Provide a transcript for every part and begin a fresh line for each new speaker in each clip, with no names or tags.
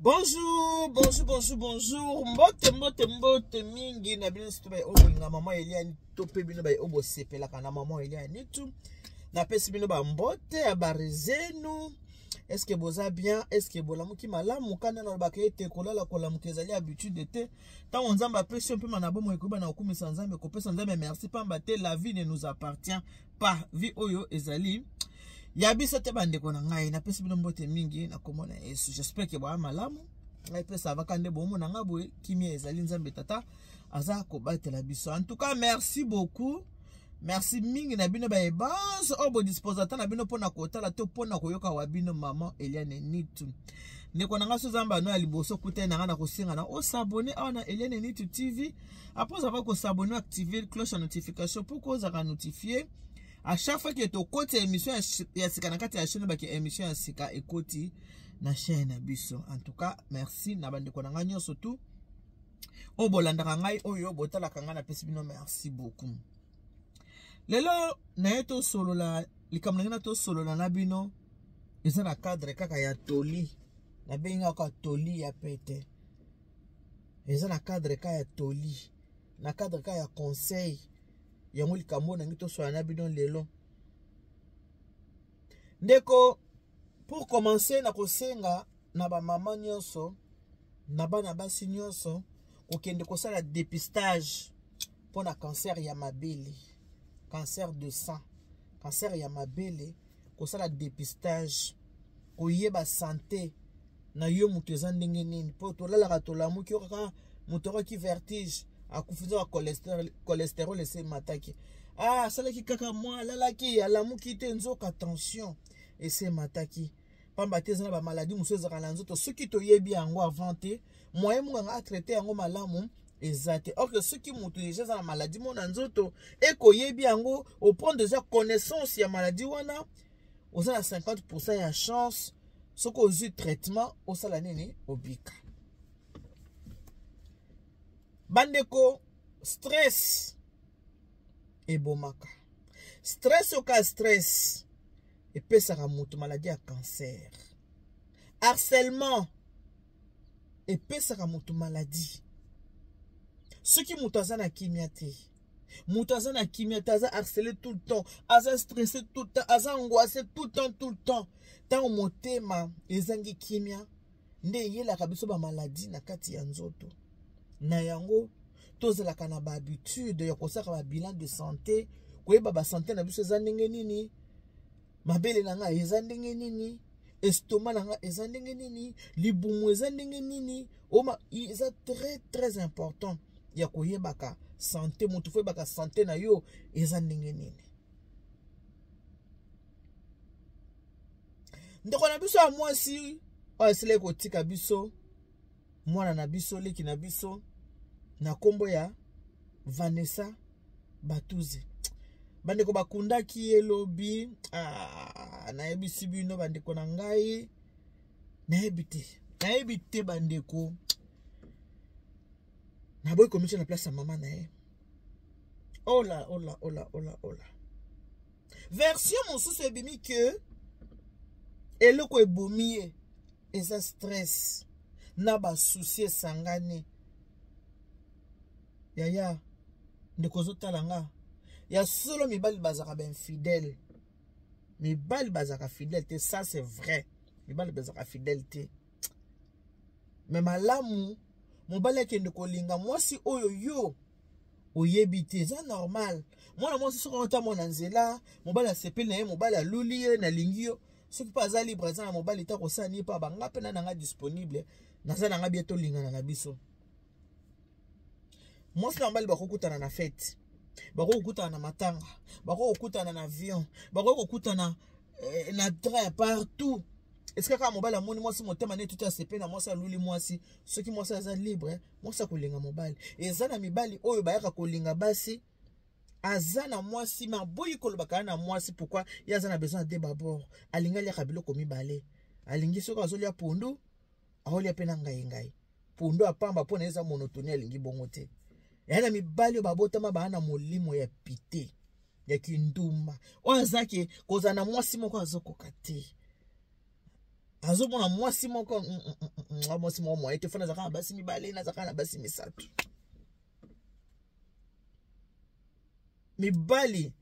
Bonjour, bonjour, bonjour, bonjour. Mbote mingi na bino situ bay obolinga maman Eliane tope bino bay obo sepelaka na maman Eliane tout. Na pesi bino ba mbote ya barizenu. Est-ce que boza bien? Est-ce que bolamuki malamu kana na bakete kolala kolamuki ezali habitude de te. Tant on nzamba pesi un peu manabo mo ekuba na okumisa nzambe kopesa nzambe merci pamba te la vie ne nous appartient pas. Vie oyo ezali Yabiso te bandeko na ngai na pesi bino mbote mingi na komona Yesu. J'espère que ba malamu. Ngai pesa vakande bomo na ngabwe kimia ezali nzambe tata aza ko batela biso. En tout cas, merci beaucoup. Merci mingi na bino ba ebanzo obo disposata na bino pona kotala te pona koyoka wa bino maman Eliane Nitu. Ndeko na ngaso zamba no ya liboso kuta na ngana kosinga na o s'abonner na Eliane Nitu TV. Après avoir ko s'abonner activer cloche de notification pour qu'on soit notifié. À chaque fois que tu côté émission ya sika na kati ya chaîne ba ki émission ya sika ekoti na chaîne biso. En tout cas, merci na bandeko na nganyo surtout. O bolanda ngai oyo botala kanga na pesi bino merci beaucoup. Lelo na eto solo la likamna ngana to solo na bino eza na cadre kaka ya toli. Na benga ka toli ya pete. Eza na cadre ka ya toli. Na cadre ka ya conseil. Yango likambo na ngito so na bidon lelo ndeko pour commencer na kosenga na ba mama nyonso na bana basi nyonso kokende kosala dépistage pour na cancer ya mabele, cancer de sang, cancer ya mabele, kosala dépistage koyeba santé na yo mutu eza ndenge nini po tolala tolamuki okaka mutu ki vertige akufuza cholestérol ese mataki salaki kaka moi lalaki alamuki te nzoka attention ese mataki pamba te zana ba maladie muso ezaka na nzoto soki toyebi yango avant te moyen munganga a traiter yango malamu ezate or que soki mutu déjà za na maladie mona nzoto ekoyebi yango au prendre déjà connaissance ya maladie wana oza na 50% ya chance soko ozu traitement osala nini obika. Bandeko, stress et bomaka. Stress au cas stress et pesara mutu maladie à cancer. Harcèlement et pesara mutu maladie. Ceux qui mutazana kimiate. Mutazana kimiate aza harcelé tout le temps, aza stressé tout le temps, aza angoissé tout le temps. Tant motema ezangi kimia nde yela kabiso ba maladie na kati ya nzoto. Na yango tozalaka na ba habitude ya kosaka ba bilan de santé koyeba ba santé na biso eza ndenge nini, mabele na nga eza ndenge nini, estomac na nga eza ndenge nini, libumu eza ndenge nini, eza très important ya koyebaka santé mutu fo baka santé na yo eza ndenge nini. Ndeko na biso a mwasi asile kotika biso mwana na biso leki na biso na kombo ya Vanessa Batuze. Bandeko bakundaki elobi nayebisi bino bandeko na ngai nayebi te bandeko na boy komisha na place ya mama na ye. Ola version mosusu ebimi ke eloko ebomi eza stress na ba souci sangane yaya ndeko zotala nga ya solo mibali bazaka ben fidèle, mibali bazaka fidèle te, ça c'est vrai, mibali bazaka fidèle te, mais malamu mobali akende kolinga mwasi oyo yo oyebi te eza normal. Mwana mwasi soki ota mona nzela mobali asepeli na ye, mobali aluli ye na lingi yo soki pa aza libre aza na mobali ta kosani pa banga pe na nga disponible naza na nga bientôt lingana na biso. Mwasi na mobali bakokutana na fête, bakokutana na matanga, bakokutana na avion, bakokutana na train partout. Est-ce que kaka mobali amoni mwasi motema ne tout asepeli na mwasi aluli mwasi soki mwasi aza libre mwasi akolinga mobali. Eza na mibali oyo bayaka kolinga basi aza na mwasi maboyi kolobaka na mwasi pourquoi yaza na besoin de d'abord alinga lia biloko mibale alingi soki azolia pundu aolia pe na ngai pundu apamba pona eza monotonie alingi bongo te. Yana mibali babotama bana molimo ya pite ya kinduma oyo azaki kozana mwasi moko azokoka te. Azomona mwasi moko moi si moi ete fana zaka basi mibale na zaka na basi misatu mibali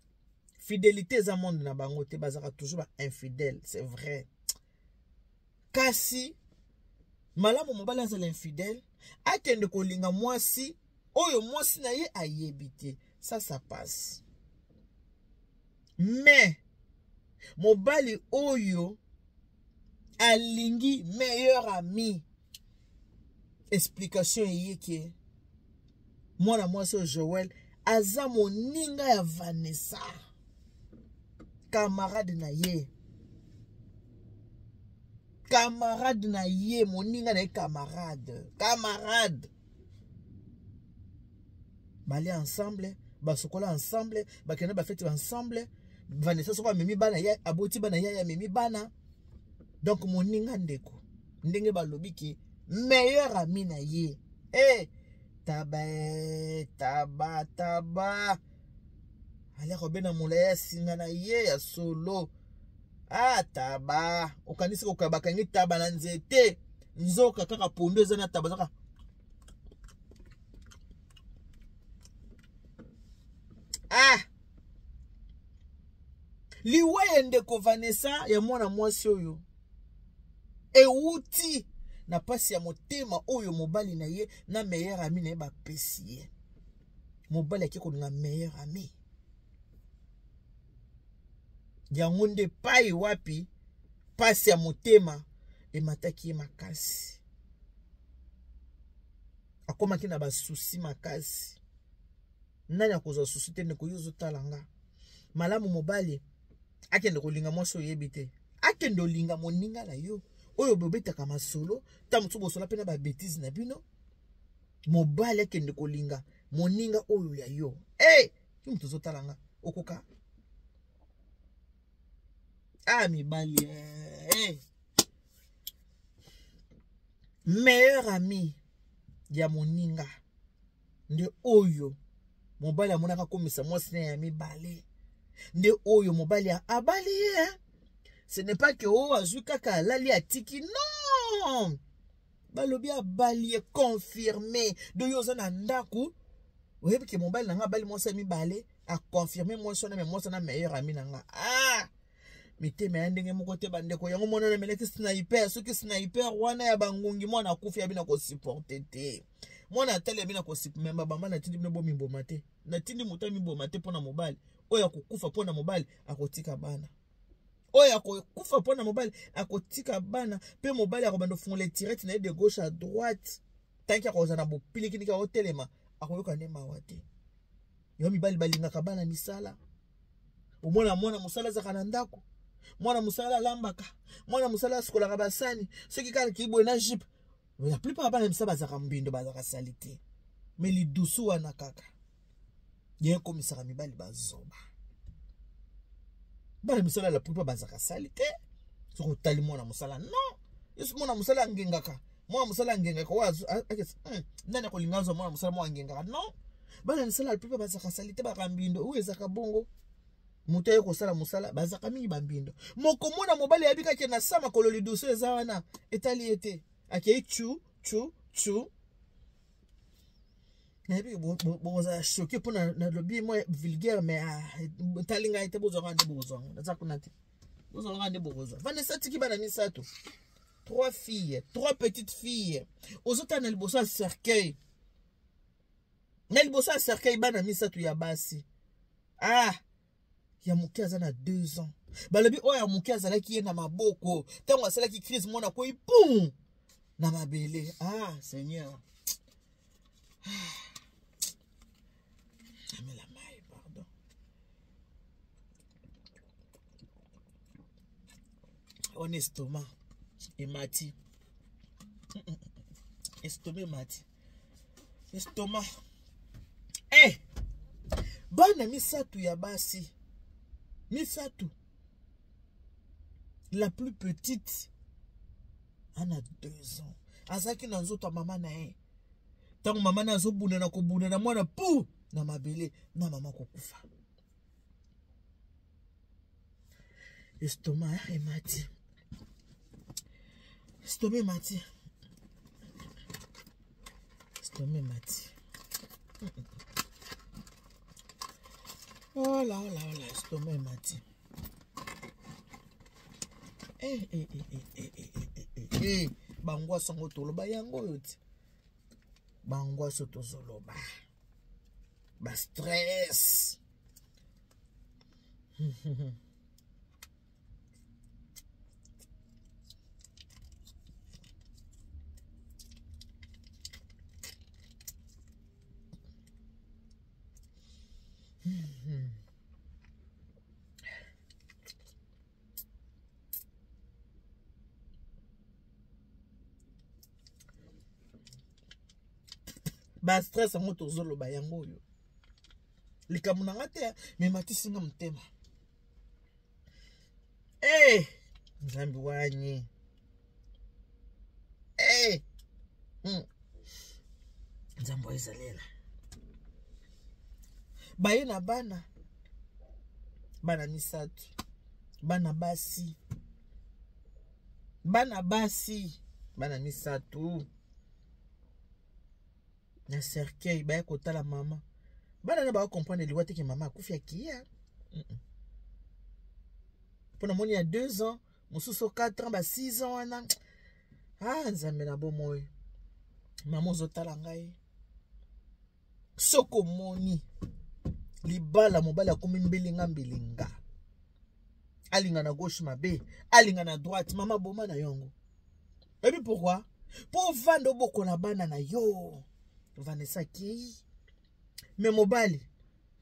fidélité za monde na bango te bazaka toujours ba infidèle c'est vrai kasi malamu mobali azala infidèle akende kolinga mwasi oyo mwasi na ye ayebite ça passe mais mobali oyo alingi meilleur ami explication yeke mwana mwasi oyo Joël aza moninga ya Vanessa camarade na ye moninga na ye camarade bali ensemble basokola ensemble bakenda bafeti ensemble Vanessa soko memi bana ya aboti bana ya memi bana donc moninga ndeko ndenge balobi ki meilleur ami na ye taba ale robena mulaya singa na ye ya solo taba okanisi ko bakangi taba na nzete nzoka kaka pondo eza na taba zaka liwaye ndeko Vanessa ya mwana mwasi oyo euti na pasi ya motema oyo mobali na ye na meilleur ami na ye bapesi ye mobali ake kolinga meilleur ami yango nde pai wapi pasi ya motema emataki ye makasi akomaki na basusi makasi nani akozwa susi te ndeko yo ozotala nga malamu mobali akende kolinga mwasi oyo yebi te akende olinga moninga na yo oyo bobetaka masolo ta motu bosola mpe na babétise na bino mobali akende kolinga moninga oyo ya yo ki moto ozotala nga okoka mibali meilleur ami ya moninga nde oyo mobali amonaka komisa mwasi na ya mibale nde oyo mobali abali ye ce n'est pas que azwi kaka alali atiki non balobi abali ye confirmé do yo oza na ndako oyebi ke mobali na nga abali mwasi ya mibale aconfirme mwasi wana me mwasi na meilleur ami na nga mitema ya ndenge moko te bandeko yango mwana na meleki sniper soki sniper wana ya bangungi mwana akufi ya bina kosupporte te mwana atali ya bina kosipmemba bamba natindi bino bomiboma te natindi moto amiboma te mpona mobali oyo akokufa mpona mobali akotika bana oyo akokufa mpona mobali akotika bana mpe mobali akobanda ofungola tirete na ye de gauche à droite tanki akoza na bopilikinika otelema akoyoka nde mawa te yo mibali balingaka bana misala omona mwana mosala azaka na ndako mwana mosala alambaka mwana mosala asikolaka basani soki kaka kiboye na jipe la plupart ya bana misala bazaka mbindo bazaka sali te me lidusu wana kaka ye ekomisaka mibali bazoba bana misala la plupart bazaka sali te soki otali mwana mosala non yesu mwana mosala angengaka mwana mosala angengaka ndani akolinga azwa mwana mosala mwa angengaka non bana misala la plupart bazaka sali te baka mbindo oyo ezaka bongo moto aye kosala mosala bazaka mingi bambindo moko mwana mobali yabika ke na sama kololi duso eza wana etali ete akei chu nayebi boza choqué mpona nalobi mwa vulgaire mais talinga ete bozwaka nde bozwanga naza kuna te bozwaka nde bokozwa Vanessa tiki bana misato 3 filles 3 petites filles ozotala na liboso ya cercueil bana misato ya basi ya moke aza na 2 ans balobi oyo ya moke azalaki ye na maboko ntango asalaki crise mwana koi pum na mabele Seigneur amela mai pardon on estomac emati estomac emati estomac bana misato ya basi misato la plus petite ana 2 ans azaki na nzoto ya mama na ye ntango mama na azobunda na kobunda na mwana pu na mabele na mama kokufa estomac emati Tomé mati. Oh là, tomé mati. Bangwa songo toloba yango yoti. Bangwa soto zoloba. Ba stress. Ba stress ngo tozolo ba yango yo. Likamu na ngate me matisi nga mtema. Nzambi wanyi. Nzambo izalela. Baye na bana. Bana misatu. Bana basi. Bana misatu. Na cercueil baye kotala mama. Bana na ba comprendre liwate ke mama akufia kia. Pona moni ya 2 ans, mususo 4 ans, ba 6 ans wana. Nzambe na bomoy. Mama ozotala ngai. Soko moni. Libala mobala komi mbelinga. Alinga na gauche mabe, alinga na droite, mama boma na yongo. Et puis pourquoi? Pour vendre boko na bana na yo. Vanessa ki. Mais mobali.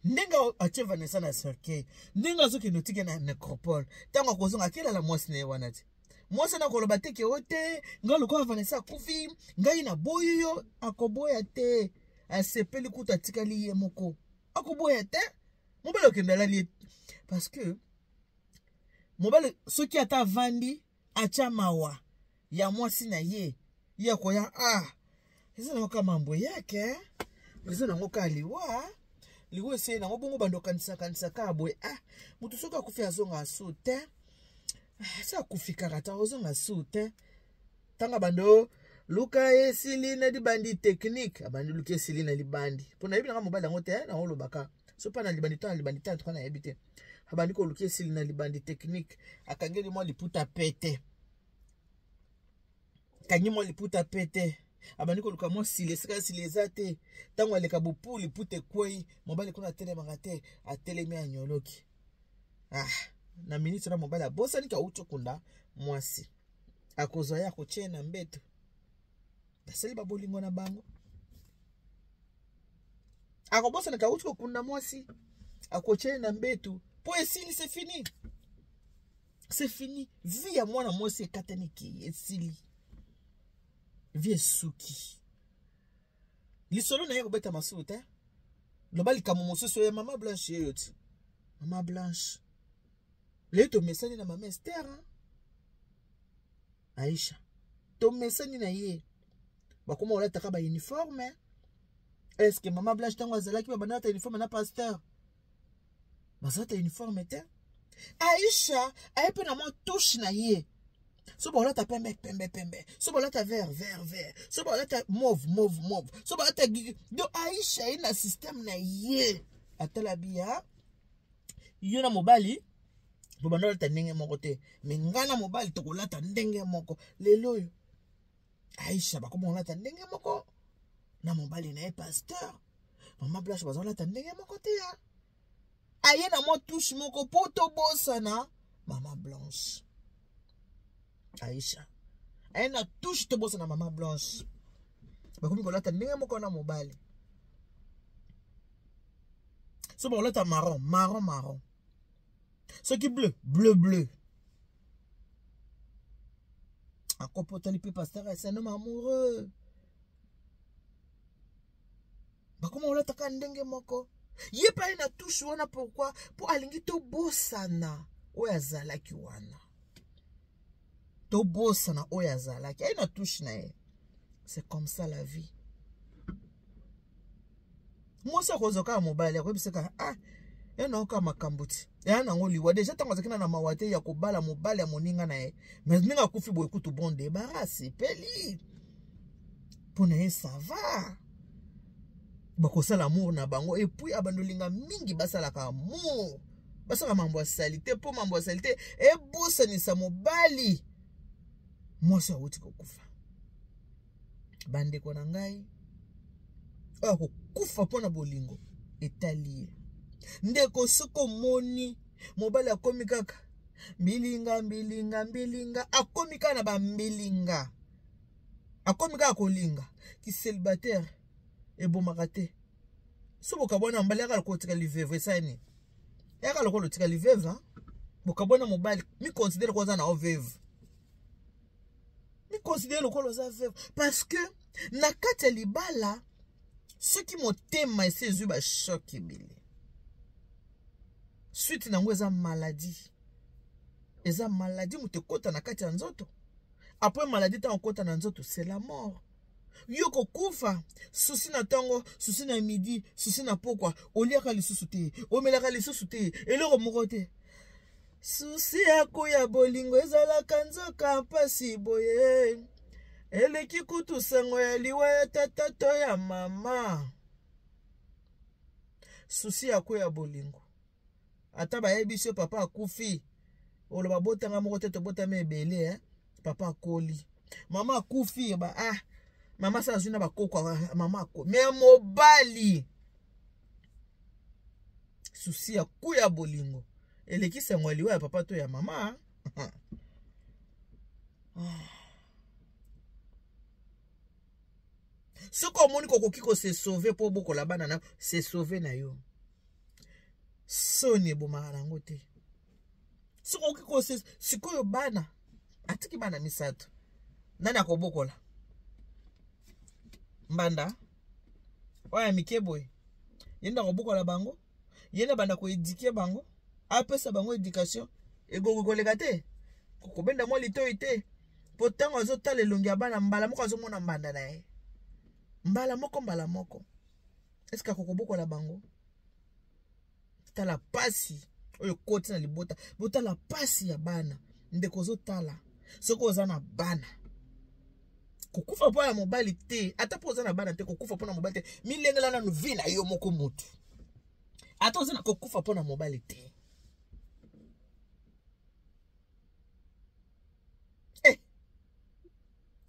Ndenga ache Vanessa na cercueil. Ndenga zoki notike na necropole. Tango kozonga kila la mwasi na wana ti. Mwasi na koloba te ke ote, ngalo ko Vanessa kufi, ngai na boyo akoboya te. Asepeli kuta tikali ye moko. Akoboya te. Mobali okendala li. Parce que mobali soki ata vandi acha mawa ya mwasi na ye. Ye koya eza na kama mambo yake. Eza na ngoka liwa. Liwe se na ngobongo bando kanisa ka boy. Mutu soka kufia zonga asute. Sa kufika kata ozonga asute. Tanga bando luka esilina di bandi technique. Abandi luka esilina li bandi. Pona yebi na mobali ngote na holo baka. So pa na libandi ta tukana yebite. Abandi ko luka esilina li bandi technique. Akangeli mo liputa pete. Kanyi mo liputa pete. Abandi ko luka mo silezate. Tango aleka bupu lipute kwei. Mobali kuna tele mangate. Atelemi anyoloki. Na minute na mobali bosa nika uchokunda mwasi. Akozwa ya koche na mbeto. Baseli babolingo na bango. Akobosa nika uchokunda mwasi. Akoche na mbeto. Po esili c'est fini. C'est fini. Vie ya mwana mwasi ekataniki esili. Vie suki. Lisolo na ye kobeta masuta. Lobali kamomoso so ya mama Blanche yoti. Mama Blanche. Leto mesani na mama Esther. Aisha. To mesani na ye. Bakoma wala taka ba uniforme. Est-ce que mama Blanche tango azalaki ba banata uniforme na pasteur? Bazata uniforme te. Aisha ayepe na mo touche na ye. So ba wala ta pembe. So ba wala ta vert. So ba wala ta mauve. So ba wala ta gigi. Do Aisha ina système na ye. Atala biya. Yo na mobali. Bobanda ta ndenge moko te. Mengana mobali to kolata ndenge moko. Lelo yo. Aisha bakoma kolata ndenge moko. Na mobali na ye pasteur. Mama Blanche bazola ta ndenge moko te ya. Aye na mo touche moko poto bosa na Mama Blanche. Aisha. Aye na touche to bosa na Mama Blanche. Bakomi kolata ndenge moko na mobali. So ba kolata marron. Ce qui bleu. Akopotali pe pasteur, c'est un homme amoureux. Bakoma kolata ka ndenge moko. Ye pa ina touche wana pourquoi? Pour alingi to bosana oya zalaki wana. To bosana oya zalaki. Aina touche na ye. C'est comme ça la vie. Moi ça kozoka mobile akobiseka ena ka makambuti. Yana ngoliwa deja tango zakina na mawate ya kobala mobile ya moninga na ye. Mais ninga kufi boy kutu bon débarrasse peli. Pona ye ça va. bakosala amour na bango et puis abandolinga mingi basalaka amour basala mambo ya salite po mambo ya salite ebosanisa mobali mwasi awuti kokufa bandeko na ngai oyo kokufa mpona bolingo etali ndeko soko moni mobali akomi kaka mbilinga akomi kaka na bambilinga akomi kaka kolinga ki célibataire ebomaka te so bokabona mbali yaka lokolo tika liveve esani yaka lokolo tika liveve bokabona mobali mi considère ko za na oveve mi considère lokolo za veve parce que na kati ya libala soki motema esi ezwi bashock ebele suite nango eza maladie moto ekota na kati ya nzoto après maladie ntango okota na nzoto c'est la mort yo kokufa susi na ntango susi na midi susi na pokwa oliaka lisusu te omelaka lisusu te eloko moko te susi yako ya bolingo ezalaka nzoka mpasi boye eleki kutu sango ya liwa ya tata to ya mama susi yako ya bolingo ata bayebi so papa akufi oloba botanga moko te tobotama ebele papa akoli mama akufi mama sa azwi na bakokwa mama akoli me mobali susi yako ya bolingo eleki sango ya liwa ya papa to ya mama soki omoni kokoki kose sauve po bokola bana na se sauve na yo soni ebomaka nango te soki okoki kose sikoyo bana atiki bana misato nani akobokola mbanda oya mike boye yenda kobokola bango yenda banda koedike bango apesa bango éducation egongo koleka te kokobenda mwa litoi te po ntango azotala elongi ya bana mbala moko azomona mbanda na ye mbala moko est-ce que kokobokola bango tala pasi oyo koti na libota botala pasi ya bana ndeko ozotala soki oza na bana kokufa mpo ya mobali te ata mpo oza na bana te kokufa mpo na mobali te milengela nanu vi na yo moko mutu ata oza na kokufa mpo na mobali te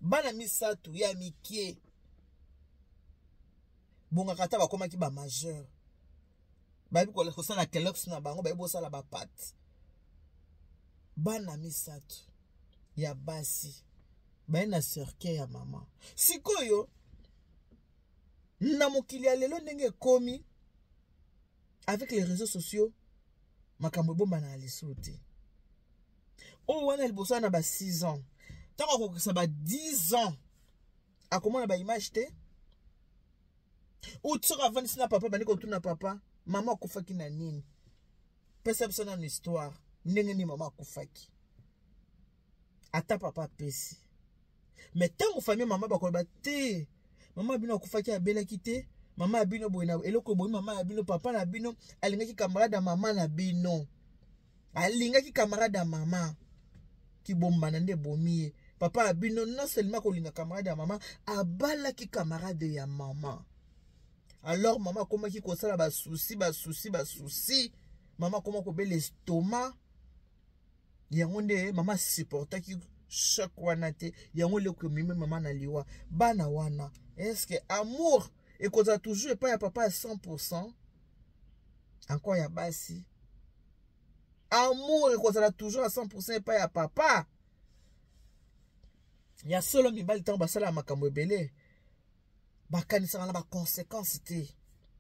bana misato ya mikie bongaka ata bakomaki ba majeur bayebi kosala kelox na bango bayebi kosala bapate bana misato ya basi baye na cercueil ya mama sikoyo na mokili ya lelo ndenge ekomi avec les réseaux sociaux makambo ebombana na lisu te oyo wana liboso na ba 6 ans ntango akokisa ba 10 ans akomona baimage te ou soki avandisi na papa bandi kotuna papa mama akufaki na nini pesa biso nano histoire ndenge nini mama akufaki ata papa apesi me ntango famille mama bakoloba te mama abino akufaki abelaki te mama abino boye na eloko boye mama abino papa na bino alingaki camarade ya mama na bino alingaki camarade ya mama kibombana nde bomiye papa abino non seulement kolinga camarade ya mama abalaki camarade ya mama alors mama komaki kosala basusi mama koma kobela estomac yango nde mama supportaki choc wana te yango leko mime mama na liwa bana wana est-ce que amour ekozala toujours epai ya papa à 100% encore ya basi amour ekozala toujours à 100% epai ya papa ya solo mibali ntango basala makambo ebele bakanisaka na baconséquence te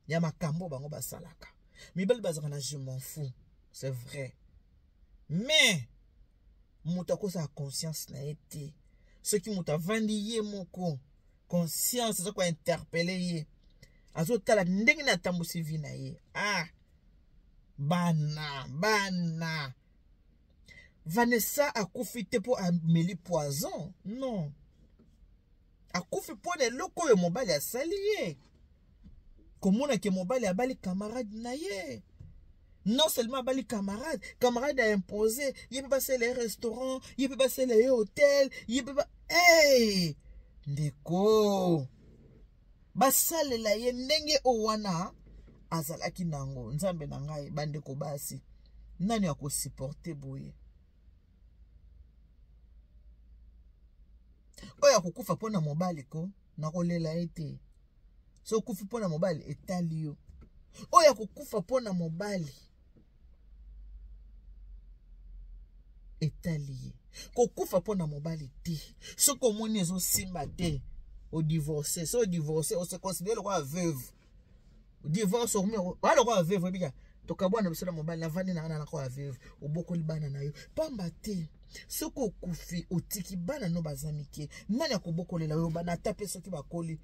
ya makambo bango basalaka mibali bazaka na je m'en fous c'est vrai mais moto akozala conscience na ye te soki moto avandi ye moko conscience ezoko interpele ye azotala ndenge na atambusi vi na ye bana Vanessa akufi te po ameli poison non akufi po na eloko oyo mobali asali ye komona ke mobali abali camarade na ye non seulement abali camarade a imposé ye pe basala ye restaurant ye pe basala ye hôtel ye pe ndeko basalela ye ndenge o wana azalaki nango. Nzambe na ngai bandeko basi nani akosupporte boye? Oya kokufa pona mobali ko nakolela ete. So kufi pona mobali etali yo. Oya kokufa pona mobali etali. Kokufa pona mobali te. So komoni ezo simba te. O divorce. So divorce o se considère quoi veuve. Divorce o me wala quoi veuve bika. To kabwana bisala mobali na vandi na kwa veuve. Oboko libana na yo. Pamba te. Soko kufi otiki bana no bazamike. Nani akobokolela yo bana tape soki bakoli.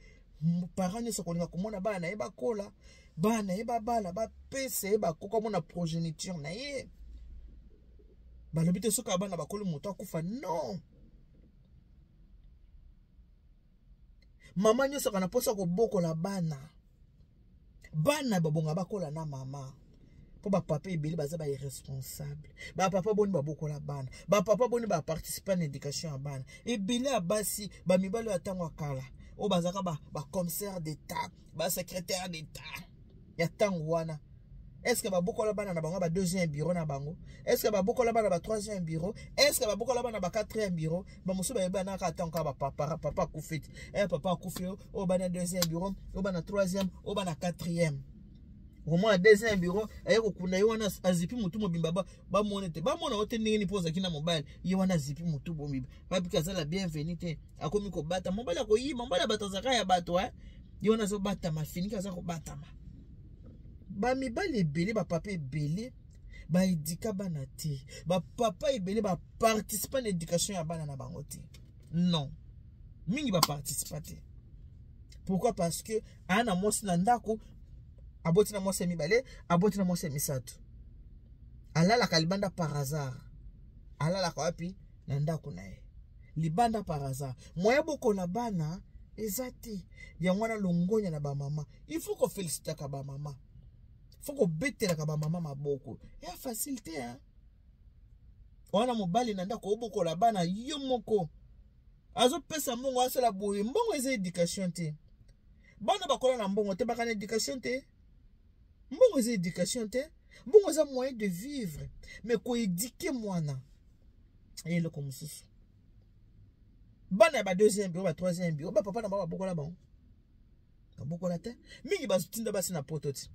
Paranye sokolinga komona bana eba kola. Bana eba bala ba pese eba koka mona progéniture na ye. Balobite soka bana bakoli moto akufa non. Mama nyoso kana posa kobokola bana. Bana babonga bakola na mama. Po ba papa ebeli baza ba irresponsable. Ba papa boni babokola bana. Ba papa boni ba participer na éducation ya bana. Ebeli abasi ba mibalo ya tango akala. O bazaka ba commissaire d'état, ba secrétaire d'état. Ya tango wana. Est-ce que ba bokola bana na bango ba deuxième bureau na bango? Est-ce que ba bokola bana ba troisième bureau? Est-ce que ba bokola bana ba quatrième bureau? Ba musu ba yeba na ka tango ba papa kufiti. Papa kufi o bana deuxième bureau, o bana troisième, o bana quatrième. Au moins deuxième bureau, ayeko kuna yona azipi mutu mobimba ba monete. Ba mona ote ndenge poza kina mobile, yona zipi mutu bomimba. Ba bikaza la bienvenue te. Akomi ko bata mobile ko yi, mobile bata zaka ya bato yona zo bata ma fini kaza ko bata ma. Ba mibali ebele ba papa ebele ba edika bana te. Ba papa ebele ba participer na éducation ya bana na bango te. Non. Mingi ba participer te. Pourquoi? Parce que ana mosi na ndako aboti na mwase mibale, aboti na mwase misato. Alala kalibanda par hasard. Alala kwa wapi na ndako na ye. Libanda par hasard. Moya boko na bana ezati ya mwana longonya na ba mama. Il faut qu'on félicite ka ba mama. Faut qu'on bete la ka ba mama maboko. Ya facilité hein. Wana mobali na ndako oboko la bana yo moko. Azo pesa mbongo asala boye. Mbongo eza éducation te. Bana bakola na mbongo te baka na éducation te. Mbongo eza éducation te. Mbongo eza moyen de vivre. Mais ko éduquer mwana. Et le comme ça. Bana ba deuxième bureau, ba troisième bureau, ba papa na ba bokola bon. Ka bokola te. Mingi ba tinda basi na poto ti.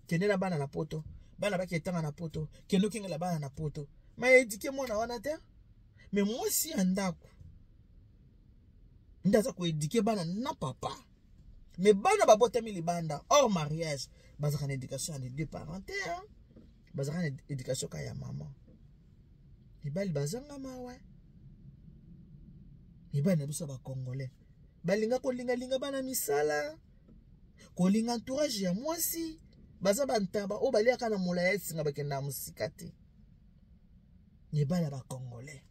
Kende na bana na poto. Bana ba ketanga na poto. Kendo kinga la bana na poto. Ma éduquer mwana wana te. Mais moi si andako. Ndaza ko éduquer bana na papa. Mais bana ba botami libanda hors mariage. Bazaka na éducation de deux parents te hein. Bazaka na éducation ka ya maman. Ibali bazanga mawe. Ibali na biso ba congolais. Balinga ko linga bana misala. Ko linga entourage ya mwasi. Baza bantaba o bali aka na molaya singa bakenda musika te. Ibali ba congolais.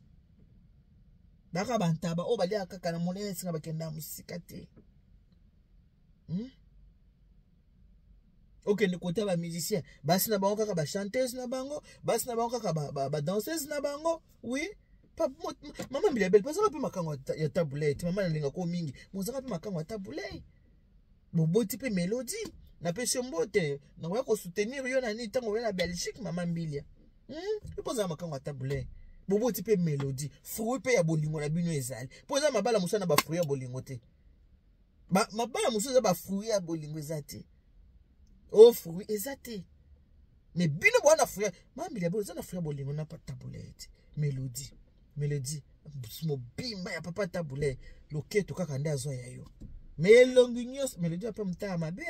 Baka bantaba o bali aka na molaya singa bakenda musika te. Ok, ne côté ba musicien, basi na bango kaka ba chanteuse na bango, basi na bango kaka ba danseuse na bango. Oui, maman bilabel parce que makango ya taboulette, maman na linga ko mingi, mozaka pe makango ya taboulette. Boboti pe mélodie, na pe mbote, na ko soutenir yo na ni tango na Belgique maman bilia. Tu pose makango ya taboulette. Boboti pe mélodie, fruit pe ya bolingo na bino ezali. Poza mabala musana ba fruit ya bolingo te. Mabala musana ba fruit ya bolingo ezate. Oh fruit ezate. Mais bino bona fruit. Mambi ya boza na fruit bolingo na pa taboulette. Mélodie. Mo bimba ya papa taboulette. Loketo kaka nda zo ya yo. Mais longuignos mélodie pa mta mabe.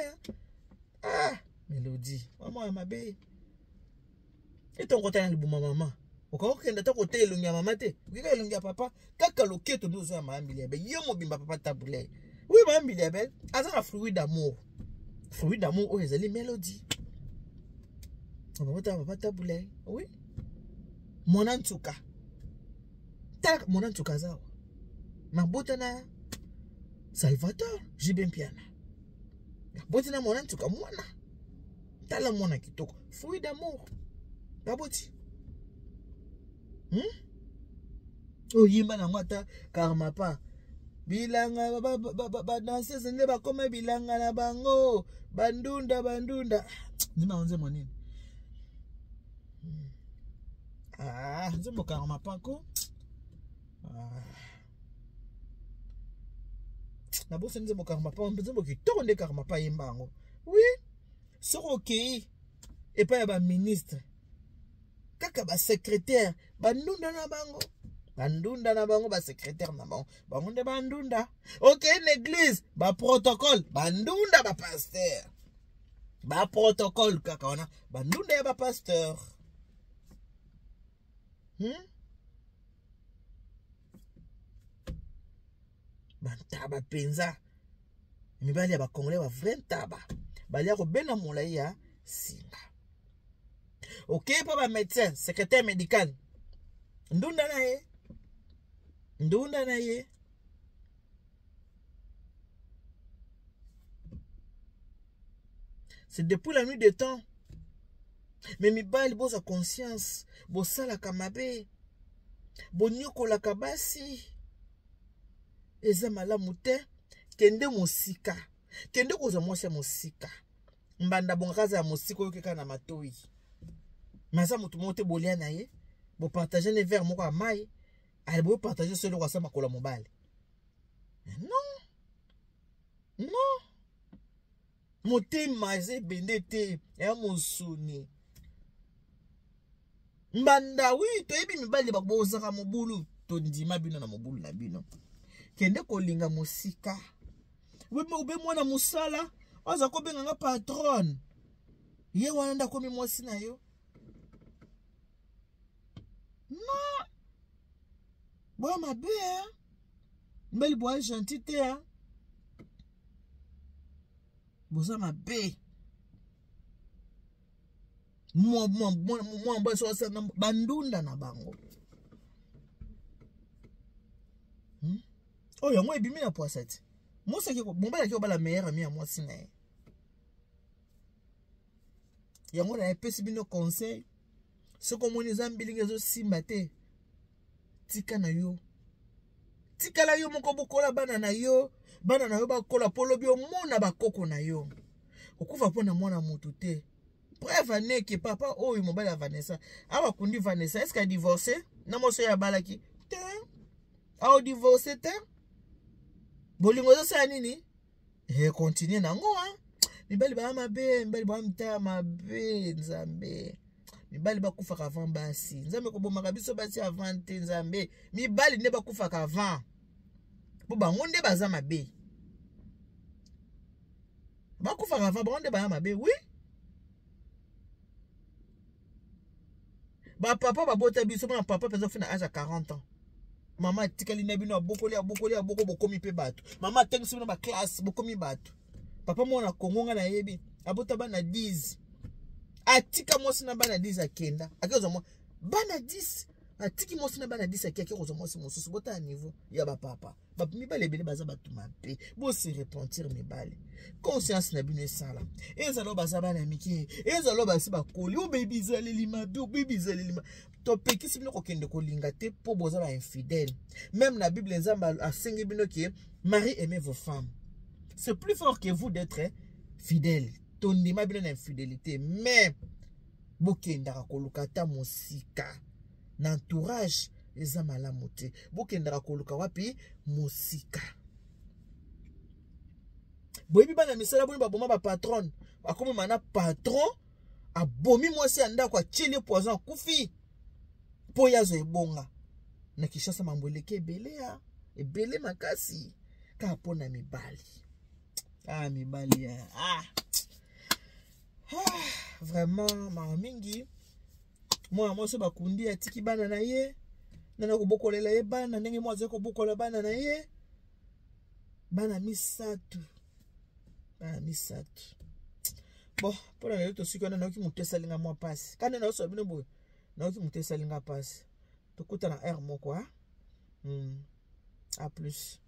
Ah, mélodie. Maman mabe. Et ton côté na libuma maman. Okakenda ta côté elongia maman te. Kika elongia papa kaka loketo ndo zo ya mambi ya be. Yo mo bimba papa taboulette. Oui mambi ya be. Azaka fruit d'amour. Fruit d'amour, oh, les mélodies. On va papa taboulé. Oui. Mon antuka. Tak, mon antuka zao. Ma botana. Salvatore, j'ai bien piana. Botana mon antuka, mwana. Tala mwana kitoko. Fruit d'amour. La boti. Oh, yimba na mwata, karma pa. bilanga danseuse nde bakoma bilanga na bango bandunda ndima onze monene nzembo karma pako na bosa nzembo karma pa nzembo kitoko nde karma pa yembango oui soko okei epai ya baministre kaka basecrétaire bandunda na bango basecrétaire na bango bango nde bandunda okei na église baprotocole bandunda bapaster baprotocole kaka wana bandunda ya bapasteur bantaba penza mibali ya bakongolais ba vrai ntaba balia kobena molai ya singa ok pa ba médecin secrétaire médical ndunda na ye c'est depuis la nuit des temps mais mibali boza conscience bosalaka mabe bonyokolaka basi eza malamu te kende mosika kende koza mwasi ya mosika mbanda bongaza ya mosika oyo keka na matoi maza mutu mote bolia na ye bo partager ne verre moko ya mai ale bo partager solo kwa sama kola mobile non motema eze bende te ya mosuni mbanda wi toyebi mibali bakbozaka mobulu tondima bino na mobulu na bino kende kolinga mosika ube mwana musala aza kobenga nga patron ye wana ndakomi mwasi na yo non boya mabe mbeli boya gentil te boza mabe mwa mbaso asana bandunda na bango oh yango ebimi na poisa ti mosaki mobali ki obala meilleur ami ya mwasi na ye yango na epesi bino conseil soki omoni eza mbilingi ezosimba te tika na yo tikala yo moko bokola bana na yo bakola po lobi omona bakoko na yo okufa mpo na mwana motu te preuve aneke papa oyo mobali ya Vanessa awa kundi Vanessa est-ce qu'a divorcé na moso ya balaki te ao divorcé te bolingo ezosala nini continue nango mibali baya mabe mibali baya mitaya mabe nzambe mibali bakufaka avant basi nzambe kobomaka biso basi avant te nzambe mibali nde bakufaka avant po bango nde baza mabe bakufaka avant bango nde baya mabe oui bapapa babota biso mpona papa mpenza kofina age ya 40 ans mama atikali na bino abokoli bokomi mpe bato mama atengisi bino baklasse bokomi bato papa mwana kongonga na yebi abota bana 10 atika mwasi na bana 10 akenda akezwa mwa bana 10 atiki mwasi na bana 10 akeki kozwa mwasi mosusu bota ya niveau ya bapapa mibali ebele baza bato mabe bosi repentir mibali conscience na bino esala ezalo baza bana miki ezalo basi bakoli obebi zaleli mabe obebi zaleli mabe topekisi bino kokende kolinga te po boza ba infidèle même na Bible nzamba asengi bino ki mari aimez vos femmes c'est plus fort que vous d'être fidèle tondima bino na infidélité mais bokendaka koluka ta mosika na entourage eza malamu te bokendaka koluka wapi mosika boyebi bana misala boni baboma bapatron akomi mana patron abomi mwasi ya ndako atieli poison akufi po yazo ebonga na Kinshasa mambo eleki ebele makasi kaka mpo na mibali mibali vraiment mama mingi mwana mwasi bakundi atiki bana na ye nana kobokolela ye bana ndenge mwa azali kobokola bana na ye bana misatu bon mpona lelo tosiki wana nayoki moto esalinga mwa pasi kande nayosola bino boye nayoki moto esalinga pasi tokuta na aire moko a plus